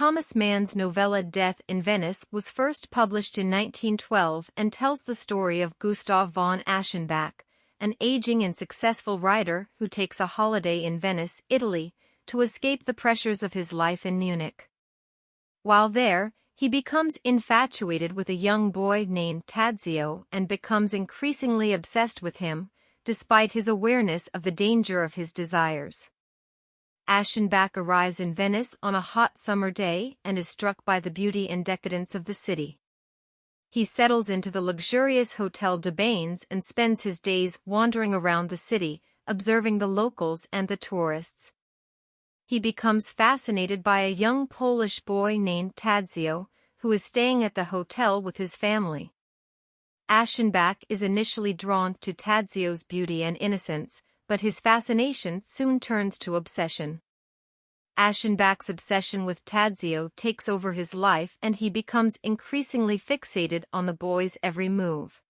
Thomas Mann's novella Death in Venice was first published in 1912 and tells the story of Gustav von Aschenbach, an aging and successful writer who takes a holiday in Venice, Italy, to escape the pressures of his life in Munich. While there, he becomes infatuated with a young boy named Tadzio and becomes increasingly obsessed with him, despite his awareness of the danger of his desires. Aschenbach arrives in Venice on a hot summer day and is struck by the beauty and decadence of the city. He settles into the luxurious Hotel de Bains and spends his days wandering around the city, observing the locals and the tourists. He becomes fascinated by a young Polish boy named Tadzio, who is staying at the hotel with his family. Aschenbach is initially drawn to Tadzio's beauty and innocence, but his fascination soon turns to obsession. Aschenbach's obsession with Tadzio takes over his life and he becomes increasingly fixated on the boy's every move.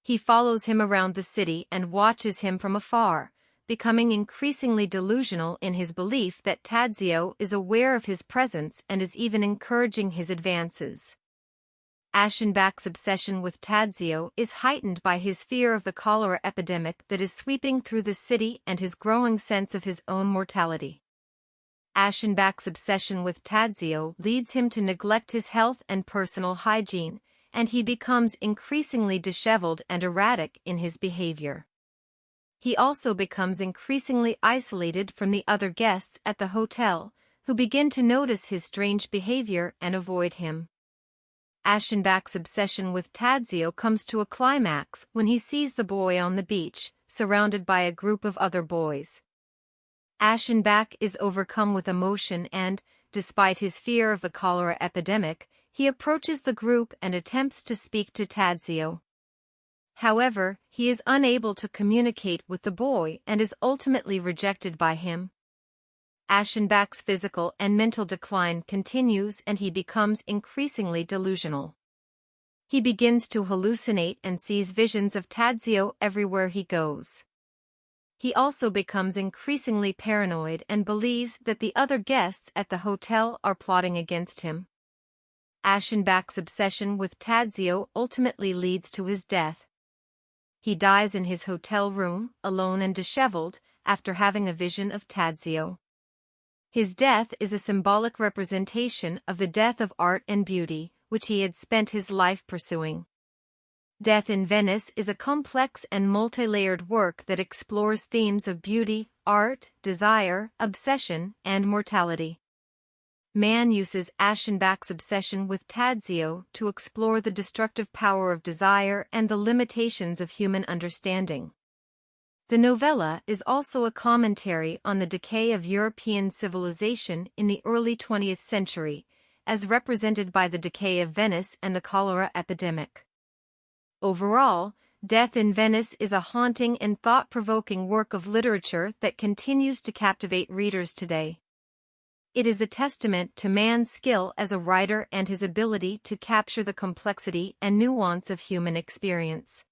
He follows him around the city and watches him from afar, becoming increasingly delusional in his belief that Tadzio is aware of his presence and is even encouraging his advances. Aschenbach's obsession with Tadzio is heightened by his fear of the cholera epidemic that is sweeping through the city and his growing sense of his own mortality. Aschenbach's obsession with Tadzio leads him to neglect his health and personal hygiene, and he becomes increasingly disheveled and erratic in his behavior. He also becomes increasingly isolated from the other guests at the hotel, who begin to notice his strange behavior and avoid him. Aschenbach's obsession with Tadzio comes to a climax when he sees the boy on the beach, surrounded by a group of other boys. Aschenbach is overcome with emotion and, despite his fear of the cholera epidemic, he approaches the group and attempts to speak to Tadzio. However, he is unable to communicate with the boy and is ultimately rejected by him. Aschenbach's physical and mental decline continues and he becomes increasingly delusional. He begins to hallucinate and sees visions of Tadzio everywhere he goes. He also becomes increasingly paranoid and believes that the other guests at the hotel are plotting against him. Aschenbach's obsession with Tadzio ultimately leads to his death. He dies in his hotel room, alone and disheveled, after having a vision of Tadzio. His death is a symbolic representation of the death of art and beauty, which he had spent his life pursuing. Death in Venice is a complex and multi-layered work that explores themes of beauty, art, desire, obsession, and mortality. Mann uses Aschenbach's obsession with Tadzio to explore the destructive power of desire and the limitations of human understanding. The novella is also a commentary on the decay of European civilization in the early 20th century, as represented by the decay of Venice and the cholera epidemic. Overall, Death in Venice is a haunting and thought-provoking work of literature that continues to captivate readers today. It is a testament to Mann's skill as a writer and his ability to capture the complexity and nuance of human experience.